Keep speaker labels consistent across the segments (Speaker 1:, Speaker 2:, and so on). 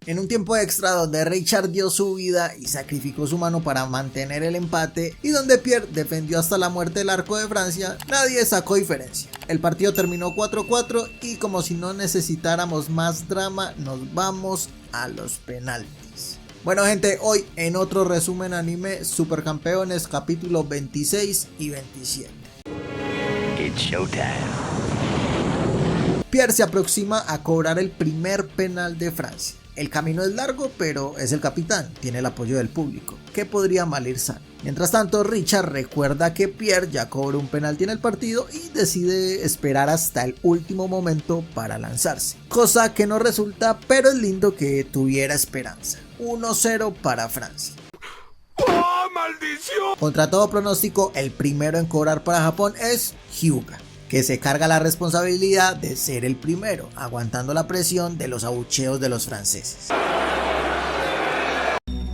Speaker 1: En un tiempo extra donde Richard dio su vida y sacrificó su mano para mantener el empate y donde Pierre defendió hasta la muerte el arco de Francia, nadie sacó diferencia. El partido terminó 4-4 y como si no necesitáramos más drama, nos vamos a los penaltis. Bueno gente, hoy en otro resumen anime, Supercampeones capítulo 26 y 27.
Speaker 2: It's showtime.
Speaker 1: Pierre se aproxima a cobrar el primer penal de Francia. El camino es largo, pero es el capitán, tiene el apoyo del público. ¿Qué podría mal ir sano? Mientras tanto, Richard recuerda que Pierre ya cobró un penalti en el partido y decide esperar hasta el último momento para lanzarse. Cosa que no resulta, pero es lindo que tuviera esperanza. 1-0 para Francia.
Speaker 2: ¡Oh, maldición!
Speaker 1: Contra todo pronóstico, el primero en cobrar para Japón es Hyuga, que se carga la responsabilidad de ser el primero, aguantando la presión de los abucheos de los franceses.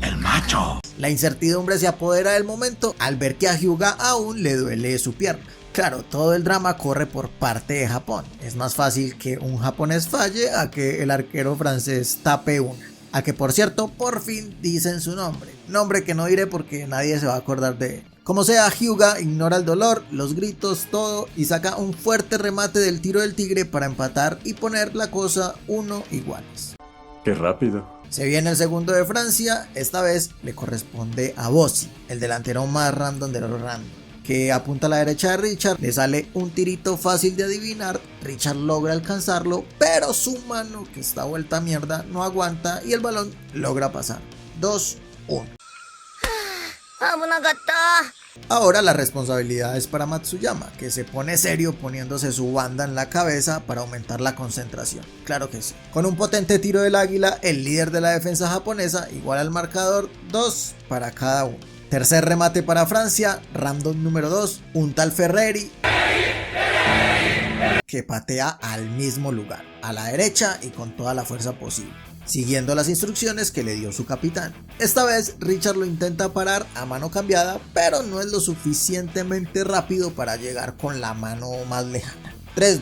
Speaker 2: ¡El macho!
Speaker 1: La incertidumbre se apodera del momento al ver que a Hyuga aún le duele su pierna. Claro, todo el drama corre por parte de Japón. Es más fácil que un japonés falle a que el arquero francés tape una. A que por cierto, por fin dicen su nombre. Nombre que no diré porque nadie se va a acordar de él. Como sea, Hyuga ignora el dolor, los gritos, todo y saca un fuerte remate del tiro del tigre para empatar y poner la cosa 1 iguales.
Speaker 3: ¡Qué rápido!
Speaker 1: Se viene el segundo de Francia, esta vez le corresponde a Bossi, el delantero más random de los random, que apunta a la derecha de Richard, le sale un tirito fácil de adivinar, Richard logra alcanzarlo, pero su mano que está vuelta a mierda no aguanta y el balón logra pasar. 2-1. Ahora la responsabilidad es para Matsuyama, que se pone serio poniéndose su banda en la cabeza para aumentar la concentración. Claro que sí. Con un potente tiro del águila, el líder de la defensa japonesa iguala al marcador 2 para cada uno. Tercer remate para Francia, random número 2, un tal Ferreri, que patea al mismo lugar, a la derecha y con toda la fuerza posible, siguiendo las instrucciones que le dio su capitán. Esta vez Richard lo intenta parar a mano cambiada, pero no es lo suficientemente rápido para llegar con la mano más lejana. 3-2.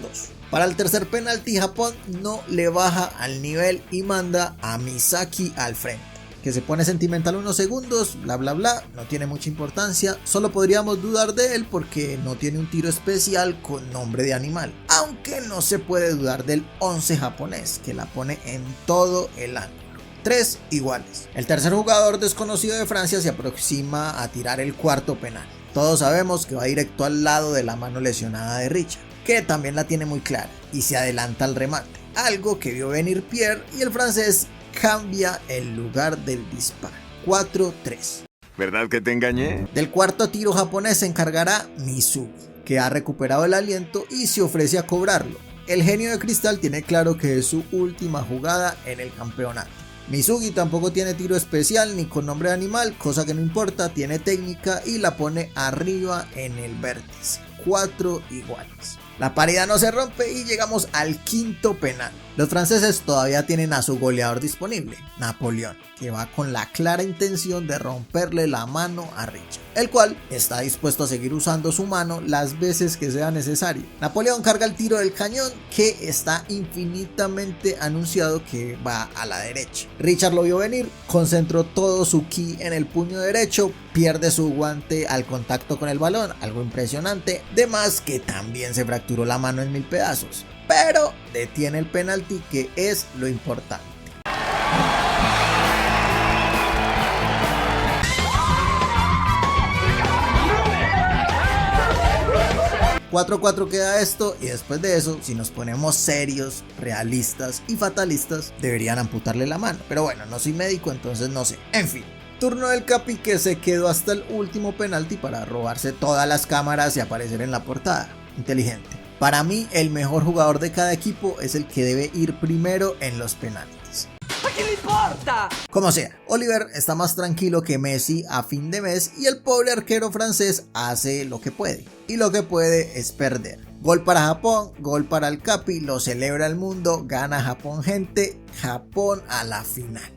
Speaker 1: Para el tercer penalti, Japón no le baja al nivel y manda a Misaki al frente, que se pone sentimental unos segundos, bla bla bla, no tiene mucha importancia, solo podríamos dudar de él porque no tiene un tiro especial con nombre de animal, aunque no se puede dudar del 11 japonés, que la pone en todo el ángulo. 3 iguales. El tercer jugador desconocido de Francia se aproxima a tirar el cuarto penal. Todos sabemos que va directo al lado de la mano lesionada de Richard, que también la tiene muy clara, y se adelanta al remate, algo que vio venir Pierre y el francés cambia el lugar del disparo. 4-3.
Speaker 2: ¿Verdad que te engañé?
Speaker 1: Del cuarto tiro japonés se encargará Mizugi, que ha recuperado el aliento y se ofrece a cobrarlo. El genio de cristal tiene claro que es su última jugada en el campeonato. Mizugi tampoco tiene tiro especial ni con nombre de animal, cosa que no importa, tiene técnica y la pone arriba en el vértice. 4 iguales. La paridad no se rompe y llegamos al quinto penal. Los franceses todavía tienen a su goleador disponible, Napoleón, que va con la clara intención de romperle la mano a Richard, el cual está dispuesto a seguir usando su mano las veces que sea necesario. Napoleón carga el tiro del cañón, que está infinitamente anunciado que va a la derecha. Richard lo vio venir, concentró todo su ki en el puño derecho, pierde su guante al contacto con el balón, algo impresionante, de más que también se fracturó la mano en 1000 pedazos, pero detiene el penalti, que es lo importante. ...4-4 queda esto, y después de eso, si nos ponemos serios, realistas y fatalistas, deberían amputarle la mano. Pero bueno, no soy médico, entonces no sé. En fin, turno del Capi, que se quedó hasta el último penalti para robarse todas las cámaras y aparecer en la portada. Inteligente. Para mí, el mejor jugador de cada equipo es el que debe ir primero en los penaltis.
Speaker 4: ¿A quién le importa?
Speaker 1: Como sea, Oliver está más tranquilo que Messi a fin de mes y el pobre arquero francés hace lo que puede. Y lo que puede es perder. Gol para Japón, gol para el Capi, lo celebra el mundo, gana Japón gente, Japón a la final.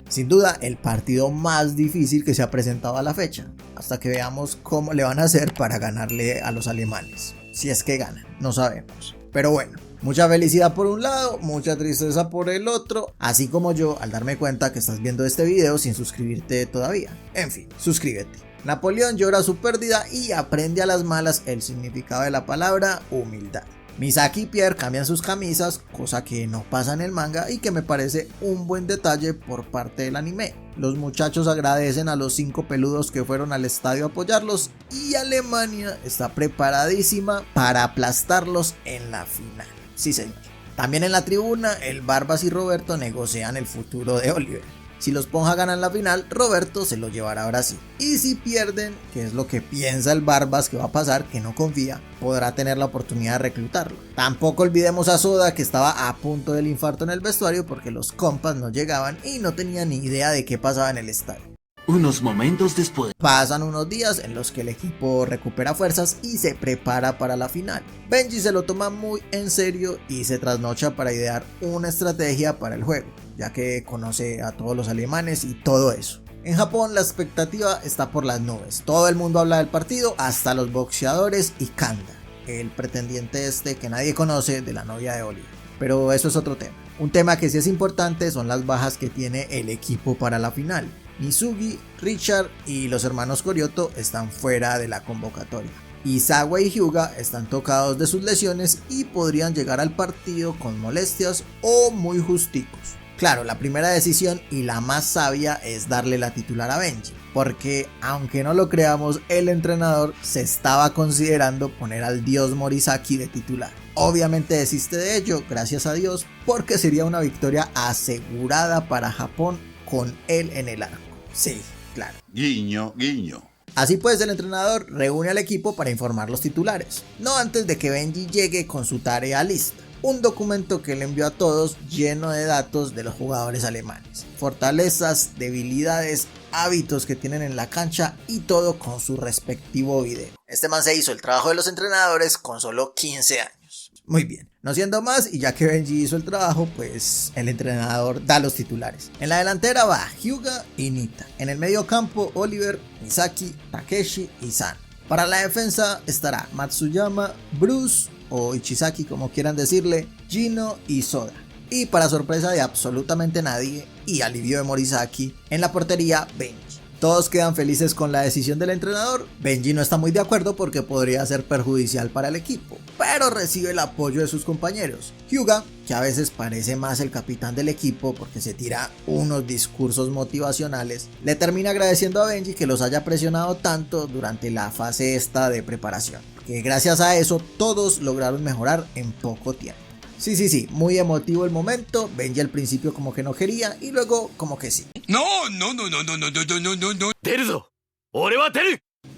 Speaker 1: Sin duda el partido más difícil que se ha presentado a la fecha, hasta que veamos cómo le van a hacer para ganarle a los alemanes. si es que ganan, no sabemos. Pero bueno, mucha felicidad por un lado, mucha tristeza por el otro, así como yo al darme cuenta que estás viendo este video sin suscribirte todavía. En fin, suscríbete. Napoleón llora su pérdida y aprende a las malas el significado de la palabra humildad. Misaki y Pierre cambian sus camisas, cosa que no pasa en el manga y que me parece un buen detalle por parte del anime. Los muchachos agradecen a los 5 peludos que fueron al estadio a apoyarlos y Alemania está preparadísima para aplastarlos en la final. Sí, señor. También en la tribuna, el Barbas y Roberto negocian el futuro de Oliver. Si los Ponja ganan la final, Roberto se lo llevará a Brasil. Y si pierden, que es lo que piensa el Barbas que va a pasar, que no confía, podrá tener la oportunidad de reclutarlo. Tampoco olvidemos a Soda, que estaba a punto del infarto en el vestuario porque los compas no llegaban y no tenía ni idea de qué pasaba en el estadio.
Speaker 3: Unos momentos después.
Speaker 1: Pasan unos días en los que el equipo recupera fuerzas y se prepara para la final. Benji se lo toma muy en serio y se trasnocha para idear una estrategia para el juego, ya que conoce a todos los alemanes y todo eso. En Japón la expectativa está por las nubes, todo el mundo habla del partido, hasta los boxeadores y Kanda, el pretendiente que nadie conoce de la novia de Oliver. Pero eso es otro tema. Un tema que sí es importante son las bajas que tiene el equipo para la final. Mizugi, Richard y los hermanos Koryoto están fuera de la convocatoria. Izawa y Hyuga están tocados de sus lesiones y podrían llegar al partido con molestias o muy justicos. Claro, la primera decisión y la más sabia es darle la titular a Benji, porque aunque no lo creamos, el entrenador se estaba considerando poner al dios Morisaki de titular. Obviamente desiste de ello, gracias a Dios, porque sería una victoria asegurada para Japón con él en el arco. Sí, claro.
Speaker 5: Guiño, guiño.
Speaker 1: Así pues, el entrenador reúne al equipo para informar los titulares, no antes de que Benji llegue con su tarea lista. Un documento que le envió a todos lleno de datos de los jugadores alemanes, fortalezas, debilidades, hábitos que tienen en la cancha y todo con su respectivo video. Este man se hizo el trabajo de los entrenadores con solo 15 años. Muy bien, no siendo más, y ya que Benji hizo el trabajo, pues el entrenador da los titulares. En la delantera va Hyuga y Nita. En el medio campo, Oliver, Misaki, Takeshi y San. Para la defensa estará Matsuyama, Bruce o Ichizaki, como quieran decirle, Gino y Soda. Y para sorpresa de absolutamente nadie y alivio de Morisaki, en la portería Benji. Todos quedan felices con la decisión del entrenador. Benji no está muy de acuerdo porque podría ser perjudicial para el equipo, pero recibe el apoyo de sus compañeros. Hyuga, que a veces parece más el capitán del equipo porque se tira unos discursos motivacionales, le termina agradeciendo a Benji que los haya presionado tanto durante la fase esta de preparación, que gracias a eso todos lograron mejorar en poco tiempo. Sí, muy emotivo el momento. Benji al principio como que no quería y luego como que sí.
Speaker 2: No.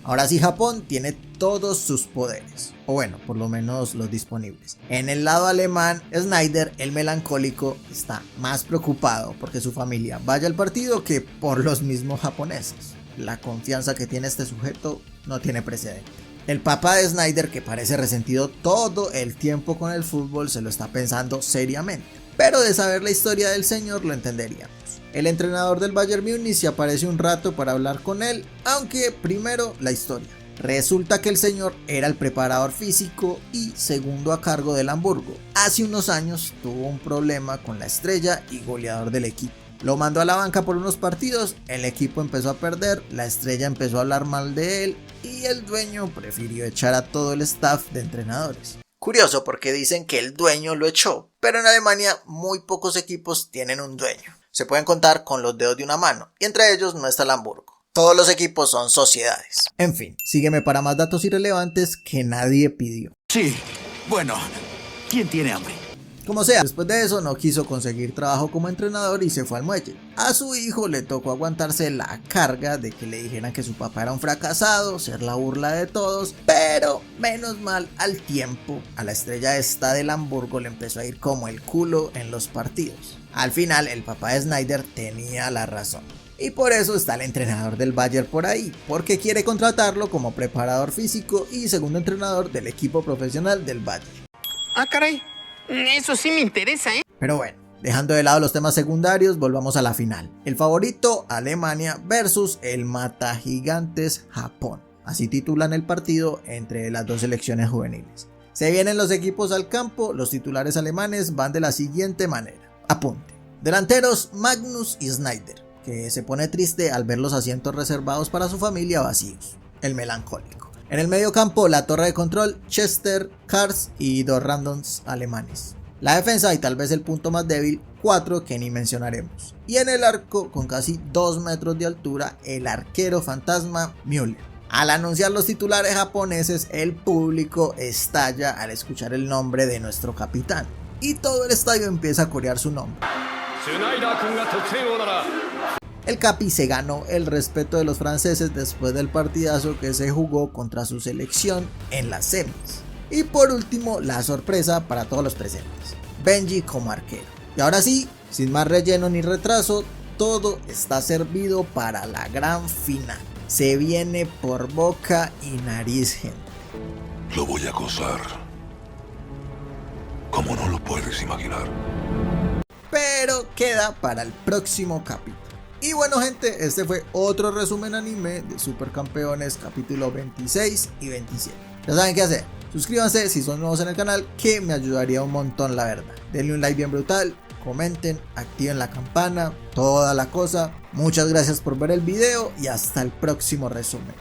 Speaker 1: Ahora sí, Japón tiene todos sus poderes, o bueno, por lo menos los disponibles. En el lado alemán, Snyder, el melancólico, está más preocupado porque su familia vaya al partido que por los mismos japoneses. La confianza que tiene este sujeto no tiene precedente. El papá de Snyder, que parece resentido todo el tiempo con el fútbol, se lo está pensando seriamente. Pero de saber la historia del señor lo entenderíamos. El entrenador del Bayern Múnich se aparece un rato para hablar con él, aunque primero la historia. Resulta que el señor era el preparador físico y segundo a cargo del Hamburgo. Hace unos años tuvo un problema con la estrella y goleador del equipo. Lo mandó a la banca por unos partidos, el equipo empezó a perder, la estrella empezó a hablar mal de él y el dueño prefirió echar a todo el staff de entrenadores. Curioso porque dicen que el dueño lo echó, pero en Alemania muy pocos equipos tienen un dueño. Se pueden contar con los dedos de una mano y entre ellos no está el Hamburgo. Todos los equipos son sociedades. En fin, sígueme para más datos irrelevantes que nadie pidió.
Speaker 3: Sí, bueno, ¿quién tiene hambre?
Speaker 1: Como sea, después de eso no quiso conseguir trabajo como entrenador y se fue al muelle. A su hijo le tocó aguantarse la carga de que le dijeran que su papá era un fracasado, ser la burla de todos, pero menos mal al tiempo a la estrella esta del Hamburgo le empezó a ir como el culo en los partidos. Al final el papá de Snyder tenía la razón. Y por eso está el entrenador del Bayern por ahí, porque quiere contratarlo como preparador físico y segundo entrenador del equipo profesional del Bayern.
Speaker 4: Ah, caray. Eso sí me interesa, ¿eh?
Speaker 1: Pero bueno, dejando de lado los temas secundarios, volvamos a la final. El favorito, Alemania versus el mata gigantes Japón. así titulan el partido entre las dos selecciones juveniles. Se vienen los equipos al campo, los titulares alemanes van de la siguiente manera. Apunte. Delanteros Magnus y Snyder, que se pone triste al ver los asientos reservados para su familia vacíos. El melancólico. En el medio campo, la torre de control, Chester, Kars y dos randoms alemanes. La defensa y tal vez el punto más débil, 4 que ni mencionaremos. Y en el arco, con casi 2 metros de altura, el arquero fantasma Müller. Al anunciar los titulares japoneses, el público estalla al escuchar el nombre de nuestro capitán. Y todo el estadio empieza a corear su nombre. El Capi se ganó el respeto de los franceses después del partidazo que se jugó contra su selección en las semis. Y por último, la sorpresa para todos los presentes, Benji como arquero. Y ahora sí, sin más relleno ni retraso, todo está servido para la gran final. Se viene por boca y nariz, gente.
Speaker 5: Lo voy a gozar como no lo puedes imaginar.
Speaker 1: Pero queda para el próximo capítulo. Y bueno, gente, este fue otro resumen anime de Supercampeones capítulo 26 y 27. Ya saben qué hacer. Suscríbanse si son nuevos en el canal, que me ayudaría un montón, la verdad. Denle un like bien brutal, comenten, activen la campana, toda la cosa. Muchas gracias por ver el video y hasta el próximo resumen.